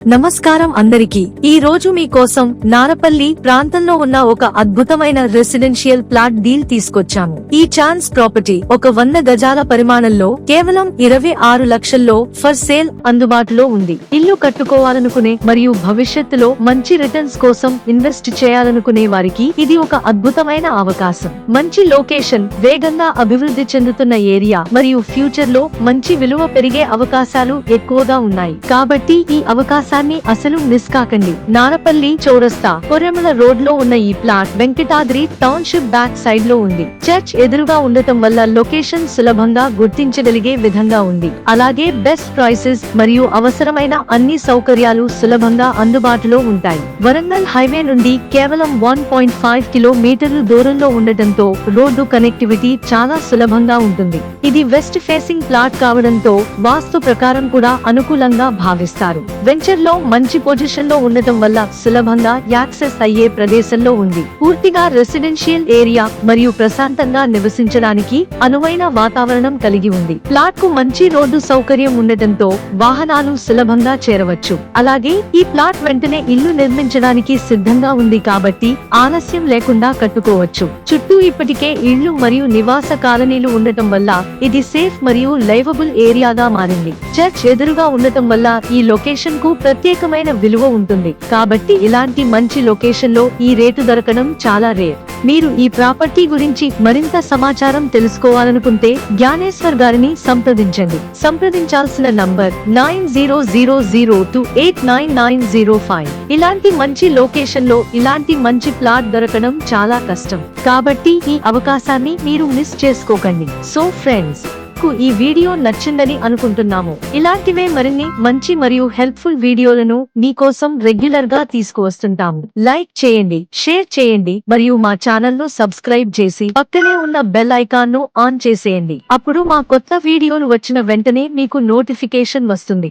నమస్కారం అందరికీ. ఈ రోజు మీకోసం నారపల్లి ప్రాంతంలో ఉన్న ఒక అద్భుతమైన రెసిడెన్షియల్ ప్లాట్ డీల్ తీసుకొచ్చాము. ఈ ఛాన్స్ ప్రాపర్టీ ఒక 100 గజాల పరిమాణంలో కేవలం 26 లక్షల్లో ఫర్ సేల్ అందుబాటులో ఉంది. ఇల్లు కట్టుకోవాలనుకునే మరియు భవిష్యత్తులో మంచి రిటర్న్స్ కోసం ఇన్వెస్ట్ చేయాలనుకునే వారికి ఇది ఒక అద్భుతమైన అవకాశం. మంచి లొకేషన్, వేగంగా అభివృద్ధి చెందుతున్న ఏరియా మరియు ఫ్యూచర్ లో మంచి విలువ పెరిగే అవకాశాలు ఎక్కువగా ఉన్నాయి. కాబట్టి ఈ అవకాశం అసలు మిస్ కాకండి. నారపల్లి చౌరస్తా కొరెమల రోడ్ లో ఉన్న ఈ plot Venkatadri township back side లో ఉంది. చర్చ్ ఎదురుగా ఉండటం వల్ల లొకేషన్ సులభంగా గుర్తించగలిగే విధంగా ఉంది. అలాగే బెస్ట్ ప్రైసెస్ మరియు అవసరమైన అన్ని సౌకర్యాలు సులభంగా అందుబాటులో ఉంటాయి. వరంగల్ హైవే నుండి కేవలం 1.5 కిలోమీటర్లు దూరంలో ఉండటంతో రోడ్డు కనెక్టివిటీ చాలా సులభంగా ఉంటుంది. ఇది వెస్ట్ ఫేసింగ్ ప్లాట్ కావడంతో వాస్తు ప్రకారం కూడా అనుకూలంగా భావిస్తారు. వెంచర్ లో మంచి పొజిషన్ లో ఉండటం వల్ల సులభంగా యాక్సెస్ అయ్యే ప్రదేశంలో ఉంది. పూర్తిగా రెసిడెన్షియల్ ఏరియా మరియు ప్రశాంతంగా నివసించడానికి అనువైన వాతావరణం కలిగి ఉంది. ప్లాట్ కు మంచి రోడ్డు సౌకర్యం ఉండటంతో వాహనాలు సులభంగా చేరవచ్చు. అలాగే ఈ ప్లాట్ వెంటనే ఇల్లు నిర్మించడానికి సిద్ధంగా ఉంది కాబట్టి ఆలస్యం లేకుండా కట్టుకోవచ్చు. చుట్టూ ఇప్పటికే ఇళ్లు మరియు నివాస కాలనీలు ఉండటం వల్ల ఇది సేఫ్ మరియు లైవబుల్ ఏరియాగా మారింది. చర్చ్ ఎదురుగా ఉండటం వల్ల ఈ లొకేషన్ కు ప్రత్యేకమైన విలువ ఉంటుంది. కాబట్టి ఇలాంటి మంచి లొకేషన్ లో ఈ రేటు దొరకడం చాలా రేర్. మీరు ఈ ప్రాపర్టీ గురించి మరింత సమాచారం తెలుసుకోవాలనుకుంటే జ్ఞానేశ్వర్ గారిని సంప్రదించండి. సంప్రదించాల్సిన నంబర్ 9000289905. ఇలాంటి మంచి లొకేషన్ లో ఇలాంటి మంచి ప్లాట్ దొరకడం చాలా కష్టం. కాబట్టి ఈ అవకాశాన్ని మీరు మిస్ చేసుకోకండి. సో ఫ్రెండ్స్, ఈ వీడియో నచ్చిందని అనుకుంటున్నాము. ఇలాంటివే మరిన్ని మంచి మరియు హెల్ప్ఫుల్ వీడియోలను మీకోసం రెగ్యులర్ గా తీసుకువస్తుంటాము. లైక్ చేయండి, షేర్ చేయండి మరియు మా ఛానల్ ను సబ్స్క్రైబ్ చేసి పక్కనే ఉన్న బెల్ ఐకాన్ ను ఆన్ చేసేయండి. అప్పుడు మా కొత్త వీడియోలు వచ్చిన వెంటనే మీకు నోటిఫికేషన్ వస్తుంది.